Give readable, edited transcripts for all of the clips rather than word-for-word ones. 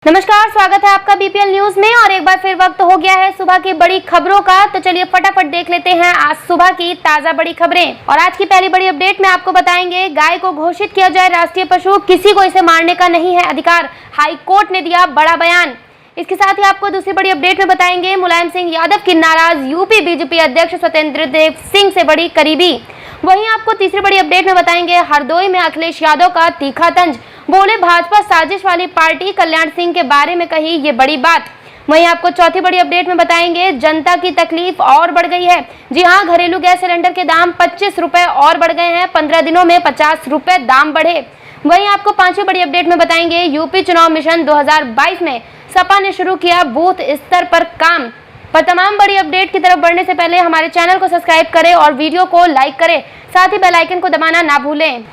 नमस्कार, स्वागत है आपका बीपीएल न्यूज में। और एक बार फिर वक्त हो गया है सुबह की बड़ी खबरों का। तो चलिए फटाफट देख लेते हैं आज सुबह की ताजा बड़ी खबरें। और आज की पहली बड़ी अपडेट में आपको बताएंगे, गाय को घोषित किया जाए राष्ट्रीय पशु, किसी को इसे मारने का नहीं है अधिकार, हाई कोर्ट ने दिया बड़ा बयान। इसके साथ ही आपको दूसरी बड़ी अपडेट में बताएंगे, मुलायम सिंह यादव की नाराज यूपी बीजेपी अध्यक्ष स्वतंत्र देव सिंह से बड़ी करीबी। वहीं आपको तीसरी बड़ी अपडेट में बताएंगे, हरदोई में अखिलेश यादव का तीखा तंज, बोले भाजपा साजिश वाली पार्टी, कल्याण सिंह के बारे में कही ये बड़ी बात। वहीं आपको चौथी बड़ी अपडेट में बताएंगे, जनता की तकलीफ और बढ़ गई है। जी हां, घरेलू गैस सिलेंडर के दाम 25 रुपए और बढ़ गए हैं, 15 दिनों में 50 रुपए दाम बढ़े। वहीं आपको पांचवी बड़ी अपडेट में बताएंगे, यूपी चुनाव मिशन 2022 में सपा ने शुरू किया बूथ स्तर पर काम। पर तमाम बड़ी अपडेट की तरफ बढ़ने से पहले हमारे चैनल को सब्सक्राइब करें और वीडियो को लाइक करें, साथ ही बेल आइकन को दबाना ना भूलें।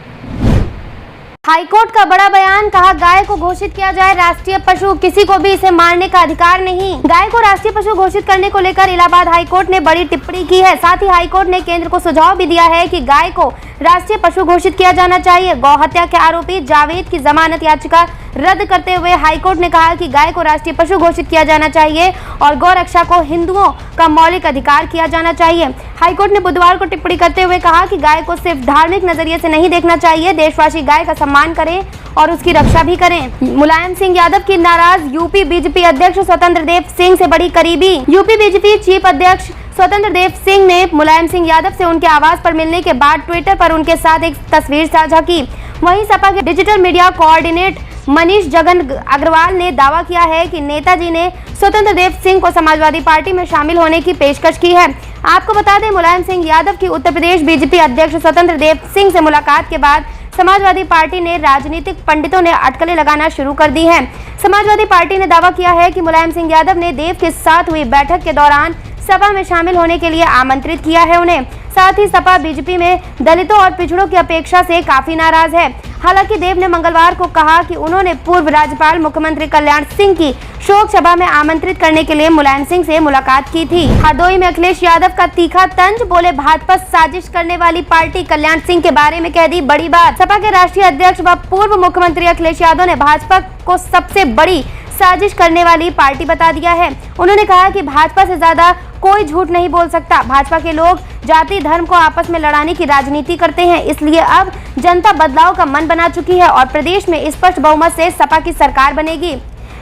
हाईकोर्ट का बड़ा बयान, कहा गाय को घोषित किया जाए राष्ट्रीय पशु, किसी को भी इसे मारने का अधिकार नहीं। गाय को राष्ट्रीय पशु घोषित करने को लेकर इलाहाबाद हाईकोर्ट ने बड़ी टिप्पणी की है। साथ ही हाईकोर्ट ने केंद्र को सुझाव भी दिया है कि गाय को राष्ट्रीय पशु घोषित किया जाना चाहिए। गौ हत्या के आरोपी जावेद की जमानत याचिका रद्द करते हुए हाईकोर्ट ने कहा कि गाय को राष्ट्रीय पशु घोषित किया जाना चाहिए और गौ रक्षा को हिंदुओं का मौलिक अधिकार किया जाना चाहिए। हाईकोर्ट ने बुधवार को टिप्पणी करते हुए कहा कि गाय को सिर्फ धार्मिक नजरिए से नहीं देखना चाहिए, देशवासी गाय का सम्मान करें और उसकी रक्षा भी करें। मुलायम सिंह यादव की नाराज यूपी बीजेपी अध्यक्ष स्वतंत्र देव सिंह से बड़ी करीबी। यूपी बीजेपी चीफ अध्यक्ष स्वतंत्र देव सिंह ने मुलायम सिंह यादव से उनके आवास पर मिलने के बाद ट्विटर पर उनके साथ एक तस्वीर साझा की। वहीं सपा के digital media coordinate Manish Jagan Agarwal ने दावा किया है कि नेताजी ने स्वतंत्र देव सिंह को समाजवादी पार्टी में शामिल होने की पेशकश की है। आपको बता दें, मुलायम सिंह यादव की उत्तर प्रदेश बीजेपी अध्यक्ष स्वतंत्र देव सिंह से मुलाकात के बाद समाजवादी पार्टी ने राजनीतिक पंडितों ने अटकलें लगाना शुरू कर दी हैं। समाजवादी पार्टी ने दावा किया है कि मुलायम सिंह यादव ने देव के साथ हुई बैठक के दौरान सपा में शामिल होने के लिए आमंत्रित किया है उन्हें। साथ ही सपा बीजेपी में दलितों और पिछड़ों की अपेक्षा से काफी नाराज है। हालांकि देव ने मंगलवार को कहा कि उन्होंने पूर्व राज्यपाल मुख्यमंत्री कल्याण सिंह की शोक सभा में आमंत्रित करने के लिए मुलायम सिंह से मुलाकात की थी। हरदोई में अखिलेश यादव का तीखा तंज, बोले भाजपा साजिश करने वाली पार्टी, कल्याण सिंह के बारे में कह दी बड़ी बात। सपा के राष्ट्रीय अध्यक्ष व पूर्व मुख्यमंत्री अखिलेश यादव ने भाजपा को सबसे बड़ी साजिश करने वाली पार्टी बता दिया है। उन्होंने कहा कि भाजपा से ज्यादा कोई झूठ नहीं बोल सकता। भाजपा के लोग जाति धर्म को आपस में लड़ाने की राजनीति करते हैं, इसलिए अब जनता बदलाव का मन बना चुकी है और प्रदेश में स्पष्ट बहुमत से सपा की सरकार बनेगी।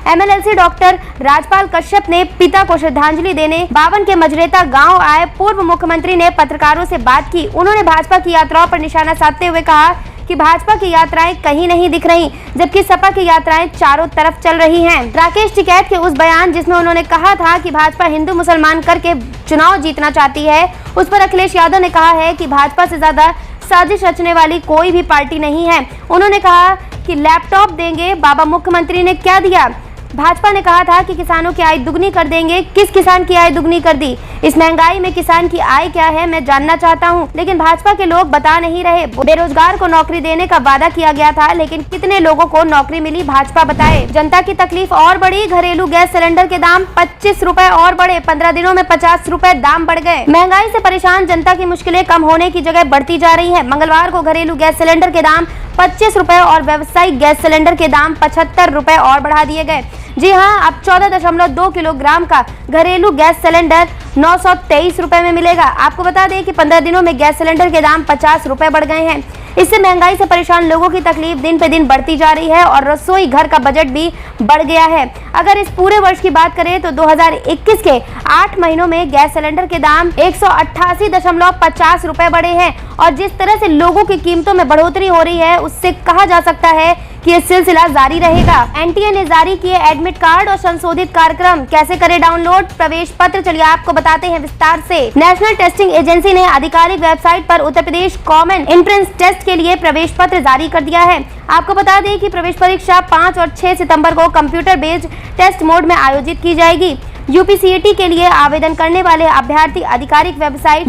एमएलसी डॉक्टर राजपाल कश्यप ने पिता को श्रद्धांजलि देने बावन के मजरेता गांव आए पूर्व मुख्यमंत्री ने पत्रकारों से बात की। उन्होंने भाजपा की यात्राओं पर निशाना साधते हुए कहा कि भाजपा की यात्राएं कहीं नहीं दिख रही, जबकि सपा की यात्राएं चारों तरफ चल रही हैं। राकेश टिकैत के उस बयान जिसमें उन्होंने कहा था कि भाजपा हिंदू मुसलमान करके चुनाव जीतना चाहती है, उस पर अखिलेश यादव ने कहा है कि भाजपा से ज्यादा साजिश रचने वाली कोई भी पार्टी नहीं है। उन्होंने कहा कि लैपटॉप देंगे, बाबा मुख्यमंत्री ने क्या दिया? भाजपा ने कहा था कि किसानों की आय दुगनी कर देंगे, किस किसान की आय दुगनी कर दी? इस महंगाई में किसान की आय क्या है मैं जानना चाहता हूं, लेकिन भाजपा के लोग बता नहीं रहे। बेरोजगार को नौकरी देने का वादा किया गया था, लेकिन कितने लोगों को नौकरी मिली भाजपा बताए। जनता की तकलीफ और बढ़ी, घरेलू गैस सिलेंडर के दाम 25 रुपए और बढ़े, 15 दिनों में 50 रुपए दाम बढ़ गए। महंगाई से परेशान जनता की मुश्किलें कम होने की जगह बढ़ती जा रही है। मंगलवार को घरेलू गैस सिलेंडर के दाम 25 रुपए और व्यावसायिक गैस सिलेंडर के दाम 75 रुपए और बढ़ा दिए गए। जी हां, अब 14.2 किलोग्राम का घरेलू गैस सिलेंडर 923 रुपए में मिलेगा। आपको बता दें कि 15 दिनों में गैस सिलेंडर के दाम 50 रुपए बढ़ गए हैं। इससे महंगाई से परेशान लोगों की तकलीफ दिन पे दिन बढ़ती जा रही है और रसोई घर का बजट भी बढ़ गया है। अगर इस पूरे वर्ष की बात करें तो 2021 के 8 महीनों में गैस सिलेंडर के दाम 188.50 रुपए बढ़े हैं और जिस तरह से लोगों की कीमतों में बढ़ोतरी हो रही है, उससे कहा जा सकता है कि यह सिलसिला जारी रहेगा। एनटीए ने जारी किए एडमिट कार्ड और संशोधित कार्यक्रम, कैसे करें डाउनलोड प्रवेश पत्र, चलिए आपको बताते हैं विस्तार से। नेशनल टेस्टिंग एजेंसी ने आधिकारिक वेबसाइट पर Uttar Pradesh common entrance test के लिए प्रवेश पत्र जारी कर दिया है। आपको बता दें कि प्रवेश परीक्षा 5 और 6 सितंबर को कंप्यूटर बेस्ड टेस्ट मोड में आयोजित की जाएगी। यूपीसीईटी के लिए आवेदन करने वाले अभ्यर्थी आधिकारिक वेबसाइट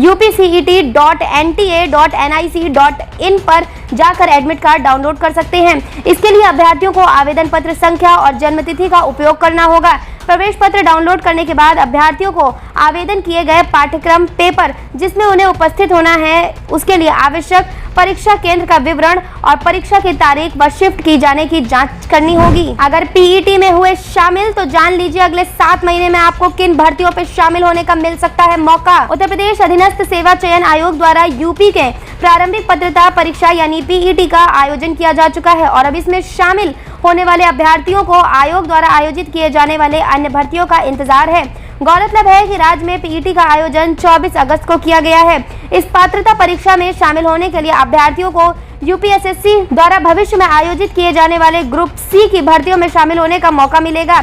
upcet.nta.nic.in पर जाकर एडमिट कार्ड डाउनलोड कर सकते हैं। इसके लिए अभ्यर्थियों को आवेदन पत्र संख्या और जन्मतिथि का उपयोग करना होगा। प्रवेश पत्र डाउनलोड करने के बाद अभ्यर्थियों को आवेदन किए गए पाठ्यक्रम पेपर जिसमें उन्हें उपस्थित होना है, उसके लिए आवश्यक परीक्षा केंद्र का विवरण और परीक्षा की तारीख व शिफ्ट की जाने की जांच करनी होगी। अगर पीईटी में हुए शामिल तो जान लीजिए अगले 7 महीने में आपको किन भर्तियों पर शामिल होने का मिल सकता है मौका। उत्तर प्रदेश अधीनस्थ सेवा चयन आयोग द्वारा यूपी के प्रारंभिक पात्रता परीक्षा यानी पीईटी का आयोजन किया जा चुका है और अब इसमें शामिल होने वाले अभ्यर्थियों को आयोग द्वारा आयोजित किए जाने वाले अन्य भर्तियों का इंतजार है। गौरतलब है कि राज्य में पीईटी का आयोजन 24 अगस्त को किया गया है। इस पात्रता परीक्षा में शामिल होने के लिए अभ्यर्थियों को यूपीएसएससी द्वारा भविष्य में आयोजित किए जाने वाले ग्रुप सी की भर्तियों में शामिल होने का मौका मिलेगा।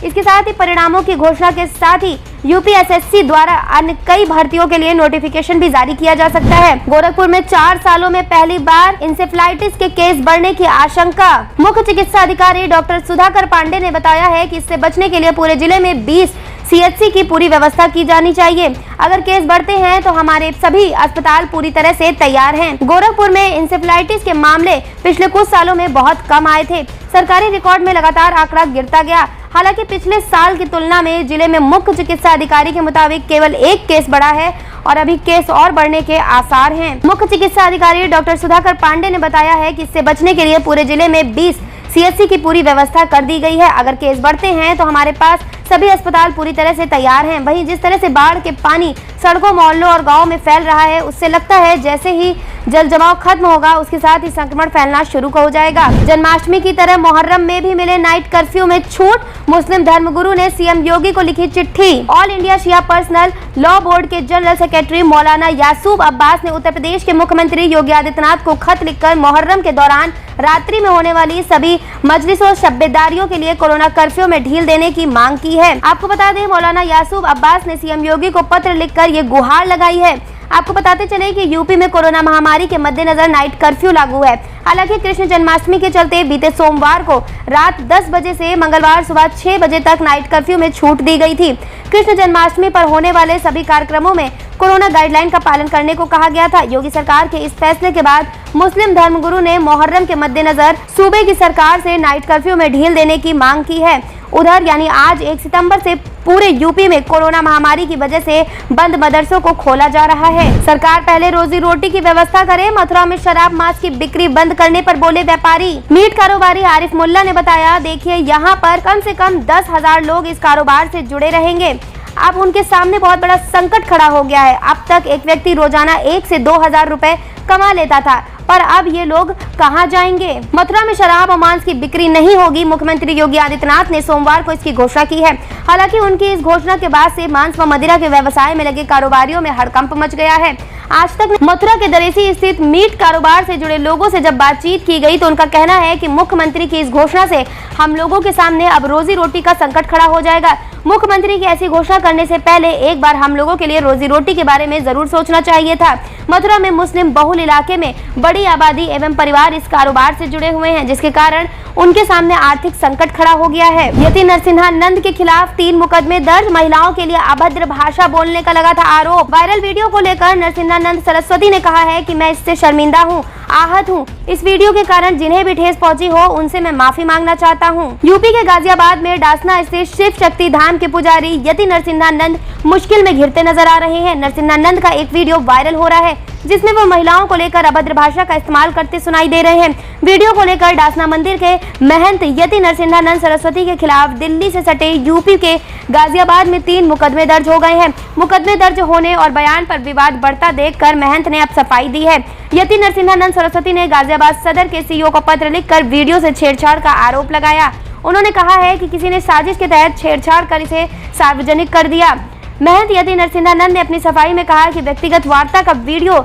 इसके साथ ही परिणामों की घोषणा के साथ ही यूपीएसएससी द्वारा अन्य कई भर्तियों के लिए नोटिफिकेशन भी जारी किया जा सकता है। गोरखपुर में 4 सालों में पहली बार इंसेफ्लाइटिस के केस बढ़ने की आशंका। मुख्य चिकित्सा अधिकारी डॉक्टर सुधाकर पांडे ने बताया है कि इससे बचने के लिए पूरे जिले में 20 सीएचसी की पूरी व्यवस्था की जानी चाहिए। अगर केस बढ़ते हैं तो हमारे सभी अस्पताल पूरी तरह से तैयार हैं। गोरखपुर में इंसेफ्लाइटिस के मामले पिछले कुछ सालों में बहुत कम आए थे। सरकारी रिकॉर्ड में लगातार आंकड़ा गिरता गया। हालांकि पिछले साल की तुलना में जिले में मुख्य चिकित्सा अधिकारी के मुताबिक केवल 1 केस बढ़ा है और अभी केस और बढ़ने के आसार हैं। मुख्य चिकित्सा अधिकारी डॉक्टर सुधाकर पांडे ने बताया है कि इससे बचने के लिए पूरे जिले में 20 सीएचसी की पूरी व्यवस्था कर दी गई है। अगर केस बढ़ते हैं तो हमारे पास सभी अस्पताल पूरी तरह से तैयार हैं। वहीं जिस तरह से बाढ़ के पानी सड़कों, मोहल्लों और गांवों में फैल रहा है उससे लगता है जैसे ही जल जमाव खत्म होगा उसके साथ ही संक्रमण फैलना शुरू हो जाएगा। जन्माष्टमी की तरह मुहर्रम में भी मिले नाइट कर्फ्यू में छूट। मुस्लिम धर्मगुरु ने सीएम योगी को लिखी चिट्ठी। ऑल इंडिया शिया पर्सनल लॉ बोर्ड के जनरल सेक्रेटरी मौलाना यासूब अब्बास ने उत्तर प्रदेश के मुख्यमंत्री योगी आदित्यनाथ को खत लिखकर मुहर्रम के दौरान रात्रि में होने वाली सभी मजलिसों शब्बेदारियों के लिए कोरोना कर्फ्यू में ढील देने की मांग की है। आपको बता दें मौलाना यासूब अब्बास ने सीएम योगी को पत्र लिखकर ये गुहार लगाई है। आपको बताते चले कि यूपी में कोरोना महामारी के मद्देनजर नाइट कर्फ्यू लागू है। हालांकि कृष्ण जन्माष्टमी के चलते बीते सोमवार को रात 10 बजे से मंगलवार सुबह 6 बजे तक नाइट कर्फ्यू में छूट दी गई थी। कृष्ण जन्माष्टमी पर होने वाले सभी कार्यक्रमों में कोरोना गाइडलाइन का पालन करने को कहा गया था। योगी सरकार के इस फैसले के बाद मुस्लिम धर्मगुरु ने मुहर्रम के मद्देनजर सूबे की सरकार से नाइट कर्फ्यू में ढील देने की मांग की है। उधर यानी आज 1 सितंबर से पूरे यूपी में कोरोना महामारी की वजह से बंद मदरसों को खोला जा रहा है। सरकार पहले रोजी रोटी की व्यवस्था करे। मथुरा में शराब मांस की बिक्री बंद करने पर बोले व्यापारी। मीट कारोबारी आरिफ मुल्ला ने बताया, देखिए यहाँ पर कम से कम 10,000 लोग इस कारोबार से जुड़े रहेंगे। अब उनके सामने बहुत बड़ा संकट खड़ा हो गया है। अब तक एक व्यक्ति रोजाना 1 से 2,000 रुपए कमा लेता था, पर अब ये लोग कहां जाएंगे। मथुरा में शराब और मांस की बिक्री नहीं होगी। मुख्यमंत्री योगी आदित्यनाथ ने सोमवार को इसकी घोषणा की है। हालांकि उनकी इस घोषणा के बाद से मांस व मदिरा के व्यवसाय में लगे कारोबारियों में हड़कंप मच गया है। आज तक मथुरा के दरेसी स्थित मीट कारोबार से जुड़े लोगों से जब बातचीत की गई तो उनका कहना है कि मुख्यमंत्री की इस घोषणा से हम लोगों के सामने अब रोजी रोटी का संकट खड़ा हो जाएगा। मुख्यमंत्री की ऐसी घोषणा करने से पहले एक बार हम लोगों के लिए रोजी रोटी के बारे में जरूर सोचना चाहिए था। मथुरा में मुस्लिम बहुल इलाके में बड़ी आबादी एवं परिवार इस कारोबार से जुड़े हुए हैं, जिसके कारण उनके सामने आर्थिक संकट खड़ा हो गया है। यति नरसिम्हा नंद के खिलाफ 3 मुकदमे दर्ज। महिलाओं के लिए अभद्र भाषा बोलने का लगा था आरोप। वायरल वीडियो को लेकर नरसिम्हा नंद सरस्वती ने कहा है कि मैं इससे शर्मिंदा हूँ, आहत हूँ। इस वीडियो के कारण जिन्हें भी ठेस पहुंची हो उनसे मैं माफी मांगना चाहता हूँ। यूपी के गाजियाबाद में डासना स्थित शिव शक्ति धाम के पुजारी यति नरसिम्हा नंद मुश्किल में घिरते नजर आ रहे हैं। नरसिम्हा नंद का एक वीडियो वायरल हो रहा है जिसमें वो महिलाओं को लेकर अभद्र भाषा का इस्तेमाल करते सुनाई दे रहे हैं। वीडियो को लेकर डासना मंदिर के महंत यति नरसिम्हा नंद सरस्वती के खिलाफ दिल्ली से सटे यूपी के गाजियाबाद में 3 मुकदमे दर्ज हो गए हैं। मुकदमे दर्ज होने और बयान पर विवाद बढ़ता देखकर महंत ने अब सफाई दी है। यति नरसिम्हा नंद सरस्वती ने गाजियाबाद सदर के सीईओ को पत्र लिखकर वीडियो से छेड़छाड़ का आरोप लगाया। उन्होंने कहा है कि किसी ने साजिश के तहत छेड़छाड़ कर इसे सार्वजनिक कर दिया। महंत यति नरसिम्हा नंद ने अपनी सफाई में कहा कि व्यक्तिगत वार्ता का वीडियो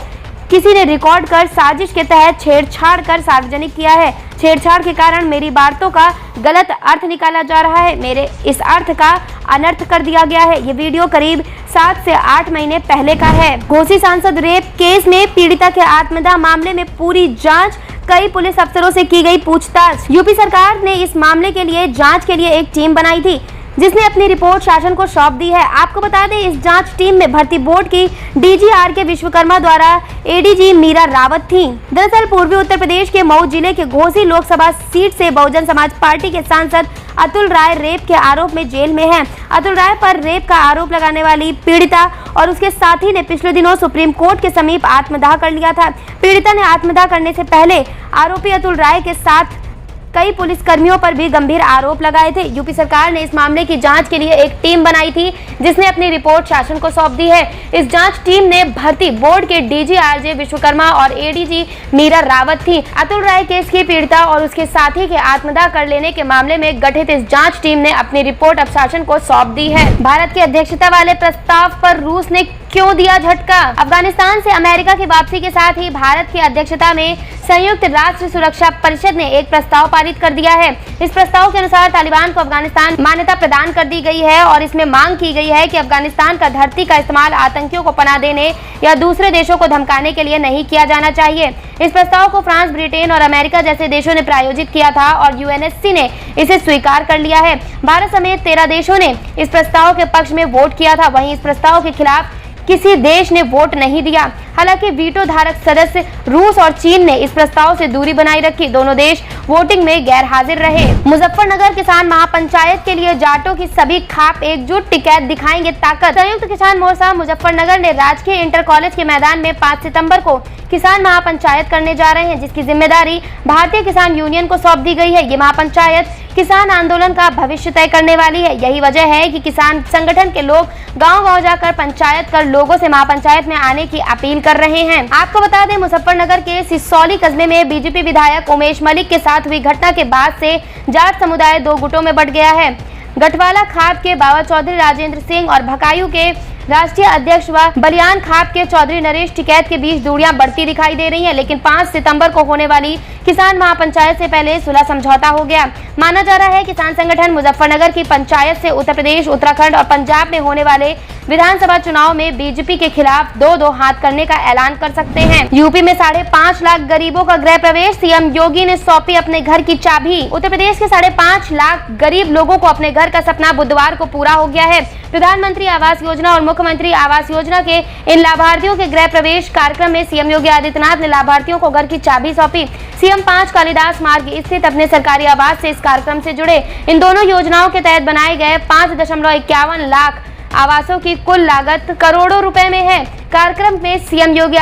किसी ने रिकॉर्ड कर साजिश के तहत छेड़छाड़ कर सार्वजनिक किया है। छेड़छाड़ के कारण मेरी बातों का गलत अर्थ निकाला जा रहा है, मेरे इस अर्थ का अनर्थ कर दिया गया है। ये वीडियो करीब 7 से 8 महीने पहले का है। घोसी सांसद रेप केस में पीड़िता के आत्मदाह मामले में पूरी जांच, कई पुलिस अफसरों से की गई पूछताछ। यूपी सरकार ने इस मामले के लिए जांच के लिए एक टीम बनाई थी। जिसने अपनी रिपोर्ट शासन को सौंप दी है। आपको बता दें, इस जांच टीम में भर्ती बोर्ड की DGR के विश्वकर्मा द्वारा ADG मीरा रावत थी। दरअसल पूर्वी उत्तर प्रदेश के मऊ जिले के घोसी लोकसभा सीट से बहुजन समाज पार्टी के सांसद अतुल राय रेप के आरोप में जेल में हैं। अतुल राय पर रेप का आरोप लगाने वाली पीड़िता और उसके साथी ने पिछले दिनों सुप्रीम कोर्ट के समीप आत्मदाह कर लिया था। पीड़िता ने आत्मदाह करने से पहले आरोपी अतुल राय के साथ कई पुलिस कर्मियों पर भी गंभीर आरोप लगाए थे। यूपी सरकार ने इस मामले की जांच के लिए एक टीम बनाई थी, जिसने अपनी रिपोर्ट शासन को सौंप दी है। इस जांच टीम ने भर्ती बोर्ड के DG RJ विश्वकर्मा और ADG मीरा रावत थी। अतुल राय केस की पीड़िता और उसके साथी के आत्मदाह कर लेने के मामले में गठित इस जांच टीम ने अपनी रिपोर्ट अब शासन को सौंप दी है। भारत की अध्यक्षता वाले प्रस्ताव पर रूस ने क्यों दिया झटका? अफगानिस्तान से अमेरिका की वापसी के साथ ही भारत की अध्यक्षता में संयुक्त राष्ट्र सुरक्षा परिषद ने एक प्रस्ताव पारित कर दिया है। इस प्रस्ताव के अनुसार तालिबान को अफगानिस्तान मान्यता प्रदान कर दी गई है और इसमें मांग की गई है कि अफगानिस्तान का धरती का इस्तेमाल आतंकियों को पनाह देने या दूसरे देशों को धमकाने के लिए नहीं किया जाना चाहिए। इस प्रस्ताव को फ्रांस, ब्रिटेन और अमेरिका जैसे देशों ने प्रायोजित किया था और UNSC ने इसे स्वीकार कर लिया है। भारत समेत 13 देशों ने इस प्रस्ताव के पक्ष में वोट किया था। वहीं इस प्रस्ताव के खिलाफ किसी देश ने वोट नहीं दिया। हालांकि वीटो धारक सदस्य रूस और चीन ने इस प्रस्ताव से दूरी बनाए रखी। दोनों देश वोटिंग में गैर हाजिर रहे। मुजफ्फरनगर किसान महापंचायत के लिए जाटों की सभी खाप एकजुट, टिकैत दिखाएंगे ताकत। संयुक्त किसान मोर्चा मुजफ्फरनगर ने राजकीय इंटर कॉलेज के मैदान में 5 सितंबर को किसान महापंचायत करने जा रहे हैं, जिसकी जिम्मेदारी भारतीय किसान यूनियन को सौंप दी गई है। ये महापंचायत किसान आंदोलन का भविष्य तय करने वाली है। यही वजह है कि किसान संगठन के लोग गांव-गांव जाकर पंचायत कर लोगों से महापंचायत में आने की अपील कर रहे हैं। आपको बता दें, मुजफ्फरनगर के सिसौली कस्बे में बीजेपी विधायक उमेश मलिक के साथ हुई घटना के बाद से जाट समुदाय 2 गुटों में बंट गया है। गठवाला खाप के बाबा चौधरी राजेंद्र सिंह और भकायू के राष्ट्रीय अध्यक्ष व बलियान खाप के चौधरी नरेश टिकैत के बीच दूरियां बढ़ती दिखाई दे रही हैं, लेकिन 5 सितंबर को होने वाली किसान महापंचायत से पहले सुलह समझौता हो गया। माना जा रहा है किसान संगठन मुजफ्फरनगर की पंचायत से उत्तर प्रदेश, उत्तराखंड और पंजाब में होने वाले विधानसभा चुनाव में बीजेपी के खिलाफ 2-2 हाथ करने का ऐलान कर सकते हैं। यूपी में 5.5 लाख गरीबों का गृह प्रवेश, सीएम योगी ने सौंपी अपने घर की चाबी। उत्तर प्रदेश के 5.5 लाख गरीब लोगों को अपने घर का सपना बुधवार को पूरा हो गया है। प्रधानमंत्री आवास योजना और मुख्यमंत्री आवास योजना के इन लाभार्थियों के गृह प्रवेश कार्यक्रम में सीएम योगी आदित्यनाथ ने लाभार्थियों को घर की चाबी सौंपी। सीएम 5 कालिदास मार्ग स्थित अपने सरकारी आवास से इस कार्यक्रम से जुड़े। इन दोनों योजनाओं के तहत बनाए गए 5.51 लाख आवासों की कुल लागत करोड़ों रुपए में है। कार्यक्रम में सीएम योगी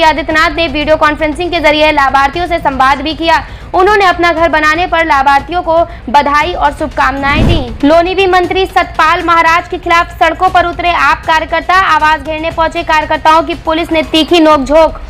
आदित्यनाथ ने वीडियो कॉन्फ्रेंसिंग के जरिए लाभार्थियों से संवाद भी किया। उन्होंने अपना घर बनाने पर लाभार्थियों को बधाई और शुभकामनाएं दी। लोनीवी मंत्री सतपाल महाराज के खिलाफ सड़कों पर उतरे आप कार्यकर्ता, आवास घेरने पहुंचे कार्यकर्ताओं की पुलिस ने तीखी नोकझोंक।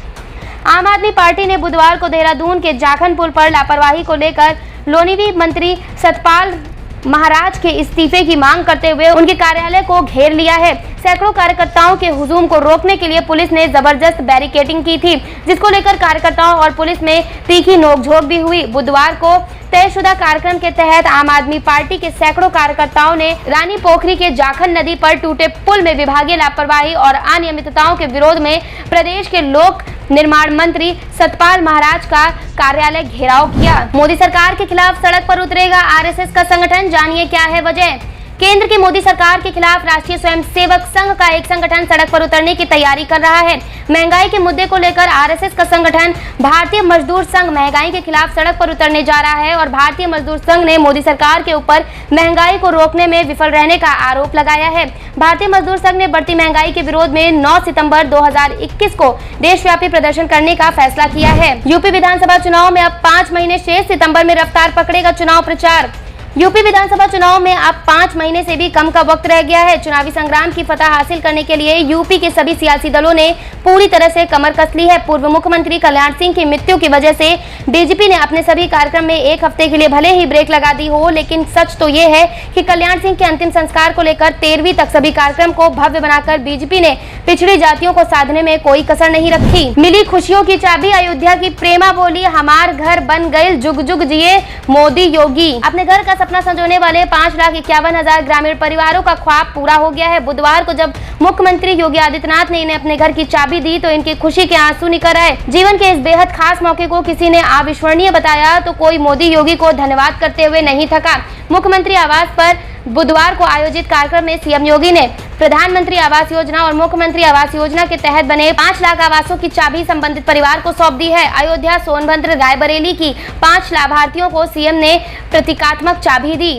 आम आदमी पार्टी ने बुधवार को देहरादून के जाखन पुल पर लापरवाही को लेकर लोनीवी मंत्री सतपाल महाराज के इस्तीफे की मांग करते हुए उनके कार्यालय को घेर लिया है। सैकड़ों कार्यकर्ताओं के हुजूम को रोकने के लिए पुलिस ने जबरदस्त बैरिकेडिंग की थी, जिसको लेकर कार्यकर्ताओं और पुलिस में तीखी नोकझोंक भी हुई। बुधवार को तयशुदा कार्यक्रम के तहत आम आदमी पार्टी के सैकड़ों कार्यकर्ताओं ने रानी पोखरी के जाखन नदी पर टूटे पुल में विभागीय लापरवाही और अनियमितताओं के विरोध में प्रदेश के लोक निर्माण मंत्री सतपाल महाराज का कार्यालय घेराव किया। मोदी सरकार के खिलाफ सड़क पर उतरेगा RSS का संगठन, जानिए क्या है वजह। केंद्र की मोदी सरकार के खिलाफ राष्ट्रीय स्वयंसेवक संघ का एक संगठन सड़क पर उतरने की तैयारी कर रहा है। महंगाई के मुद्दे को लेकर RSS का संगठन भारतीय मजदूर संघ महंगाई के खिलाफ सड़क पर उतरने जा रहा है और भारतीय मजदूर संघ ने मोदी सरकार के ऊपर महंगाई को रोकने में विफल रहने का आरोप लगाया है। भारतीय मजदूर संघ ने बढ़ती महंगाई के विरोध में 9 सितंबर 2021 को देशव्यापी प्रदर्शन करने का फैसला किया है। यूपी विधानसभा चुनाव में अब 5 महीने शेष, सितंबर में रफ्तार पकड़ेगा चुनाव प्रचार। यूपी विधानसभा चुनाव में अब 5 महीने से भी कम का वक्त रह गया है। चुनावी संग्राम की फतह हासिल करने के लिए यूपी के सभी सियासी दलों ने पूरी तरह से कमर कस ली है। पूर्व मुख्यमंत्री कल्याण सिंह की मृत्यु की वजह से डीजीपी ने अपने सभी कार्यक्रम में 1 हफ्ते के लिए भले ही ब्रेक लगा दी हो, लेकिन सच तो ये है कि कल्याण सिंह के अंतिम संस्कार को लेकर 13वीं तक सभी कार्यक्रम को भव्य बनाकर बीजेपी ने पिछड़ी जातियों को साधने में कोई कसर नहीं रखी। मिली खुशियों की चाबी, अयोध्या की प्रेमा बोली हमार घर बन गए, जुग जुग जिए मोदी योगी। अपने घर का सपना संजोने वाले 5,51,000 ग्रामीण परिवारों का ख्वाब पूरा हो गया है। बुधवार को जब मुख्यमंत्री योगी आदित्यनाथ ने इन्हें अपने घर की चाबी दी तो इनकी खुशी के आंसू निकल आए। जीवन के इस बेहद खास मौके को किसी ने अविस्मरणीय बताया तो कोई मोदी योगी को धन्यवाद करते हुए नहीं थका। मुख्यमंत्री आवास पर बुधवार को आयोजित कार्यक्रम में सीएम योगी ने प्रधानमंत्री आवास योजना और मुख्यमंत्री आवास योजना के तहत बने 5 लाख आवासों की चाबी संबंधित परिवार को सौंप दी है। अयोध्या, सोनभद्र, रायबरेली की 5 लाभार्थियों को सीएम ने प्रतीकात्मक चाबी दी,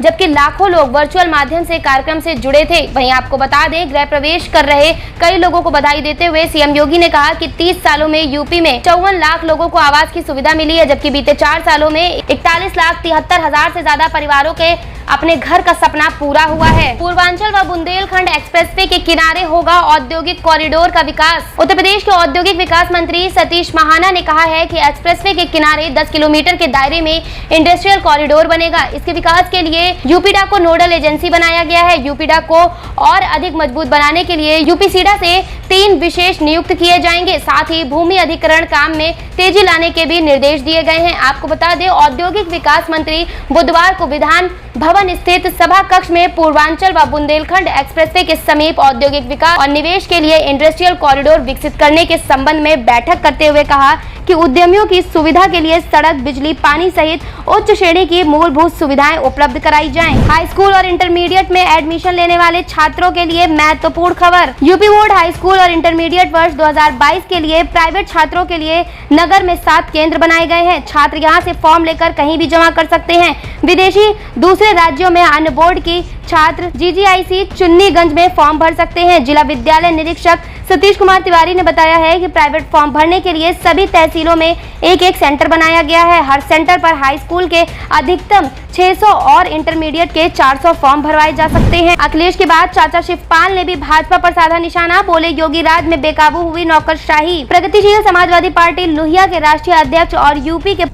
जबकि लाखों लोग वर्चुअल माध्यम से कार्यक्रम से जुड़े थे। वहीं आपको बता दें, गृह प्रवेश कर रहे कई लोगों को बधाई देते हुए सीएम योगी ने कहा कि 30 सालों में यूपी में 54 लाख लोगों को आवास की सुविधा मिली है, जबकि बीते 4 सालों में 41,73,000 से ज्यादा परिवारों के अपने घर का सपना पूरा हुआ है। पूर्वांचल व बुंदेलखंड एक्सप्रेसवे के किनारे होगा औद्योगिक कॉरिडोर का विकास। उत्तर प्रदेश के औद्योगिक विकास मंत्री सतीश महाना ने कहा है कि एक्सप्रेसवे के किनारे 10 किलोमीटर के दायरे में इंडस्ट्रियल कॉरिडोर बनेगा। इसके विकास के लिए यूपीडा को नोडल एजेंसी बनाया गया है। यूपीडा को और अधिक मजबूत बनाने के लिए यूपीसीडा से 3 विशेष नियुक्त किए जाएंगे। साथ ही भूमि अधिग्रहण काम में तेजी लाने के भी निर्देश दिए गए हैं। आपको बता दें, औद्योगिक विकास मंत्री बुधवार को विधान भवन स्थित सभा कक्ष में पूर्वांचल व बुंदेलखंड एक्सप्रेसवे के समीप औद्योगिक विकास और निवेश के लिए इंडस्ट्रियल कॉरिडोर विकसित करने के संबंध में बैठक करते हुए कहा कि उद्यमियों की सुविधा के लिए सड़क, बिजली, पानी सहित उच्च श्रेणी की मूलभूत सुविधाएं उपलब्ध कराई जाएं। हाई स्कूल और इंटरमीडिएट में एडमिशन लेने वाले छात्रों के लिए महत्वपूर्ण खबर। यूपी बोर्ड हाई स्कूल और इंटरमीडिएट वर्ष 2022 के लिए प्राइवेट छात्रों के लिए नगर में 7 केंद्र बनाए गए हैं। छात्र यहां से फॉर्म लेकर कहीं भी जमा कर सकते हैं। विदेशी दूसरे राज्यों में अन्य बोर्ड की छात्र जीजीआईसी चुन्नीगंज में फॉर्म भर सकते हैं। जिला विद्यालय निरीक्षक सतीश कुमार तिवारी ने बताया है कि प्राइवेट फॉर्म भरने के लिए सभी तहसीलों में एक सेंटर बनाया गया है। हर सेंटर पर हाई स्कूल के अधिकतम 600 और इंटरमीडिएट के 400 फॉर्म भरवाए जा सकते हैं। अखिलेश के बाद चाचा शिवपाल ने भी भाजपा पर साधा निशाना। बोले, योगी राज में बेकाबू हुई नौकरशाही। प्रगतिशील समाजवादी पार्टी लोहिया के राष्ट्रीय अध्यक्ष और यूपी के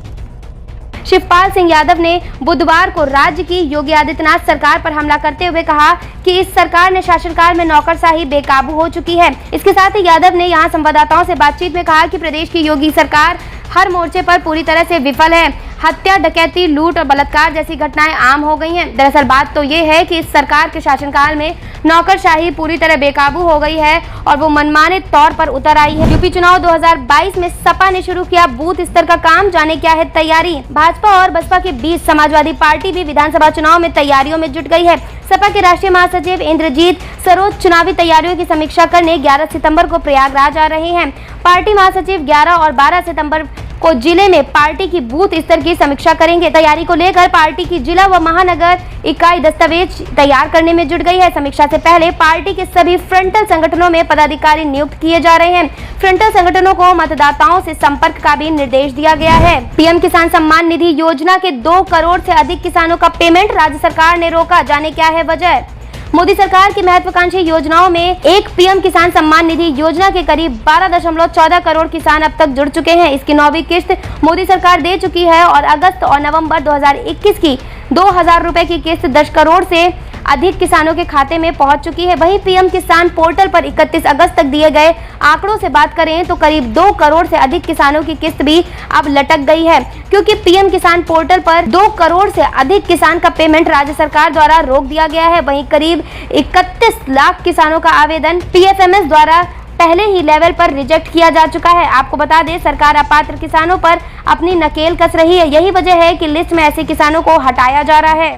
शिवपाल सिंह यादव ने बुधवार को राज्य की योगी आदित्यनाथ सरकार पर हमला करते हुए कहा कि इस सरकार ने शासनकाल में नौकरशाही बेकाबू हो चुकी है। इसके साथ ही यादव ने यहां संवाददाताओं से बातचीत में कहा कि प्रदेश की योगी सरकार हर मोर्चे पर पूरी तरह से विफल है। हत्या, डकैती, लूट और बलात्कार जैसी घटनाएं आम हो गई हैं। दरअसल बात तो ये है कि इस सरकार के शासनकाल में नौकरशाही पूरी तरह बेकाबू हो गई है और वो मनमाने तौर पर उतर आई है। यूपी चुनाव 2022 में सपा ने शुरू किया बूथ स्तर का काम, जाने क्या है तैयारी। भाजपा और बसपा के बीच समाजवादी पार्टी भी विधानसभा चुनाव में तैयारियों में जुट गई है। सपा के राष्ट्रीय महासचिव इंद्रजीत सरोज चुनावी तैयारियों की समीक्षा करने 11 सितंबर को प्रयागराज आ रहे हैं। पार्टी महासचिव 11 और 12 सितंबर को जिले में पार्टी की बूथ स्तर की समीक्षा करेंगे। तैयारी को लेकर पार्टी की जिला व महानगर इकाई दस्तावेज तैयार करने में जुट गई है। समीक्षा से पहले पार्टी के सभी फ्रंटल संगठनों में पदाधिकारी नियुक्त किए जा रहे हैं। फ्रंटल संगठनों को मतदाताओं से संपर्क का भी निर्देश दिया गया है। पीएम किसान सम्मान निधि योजना के 2 करोड़ से अधिक किसानों का पेमेंट राज्य सरकार ने रोका, जाने क्या है वजह। मोदी सरकार की महत्वाकांक्षी योजनाओं में एक पीएम किसान सम्मान निधि योजना के करीब 12.14 करोड़ किसान अब तक जुड़ चुके हैं। इसकी 9वीं किस्त मोदी सरकार दे चुकी है और अगस्त और नवंबर 2021 की 2,000 रुपए की किस्त 10 करोड़ से अधिक किसानों के खाते में पहुंच चुकी है। वहीं पीएम किसान पोर्टल पर 31 अगस्त तक दिए गए आंकड़ों से बात करें तो करीब 2 करोड़ से अधिक किसानों की किस्त भी अब लटक गई है, क्योंकि पीएम किसान पोर्टल पर 2 करोड़ से अधिक किसान का पेमेंट राज्य सरकार द्वारा रोक दिया गया है। वहीं करीब 31 लाख किसानों का आवेदन पीएफएमएस द्वारा पहले ही लेवल पर रिजेक्ट किया जा चुका है। आपको बता दें, सरकार अपात्र किसानों पर अपनी नकेल कस रही है। यही वजह है कि लिस्ट में ऐसे किसानों को हटाया जा रहा है।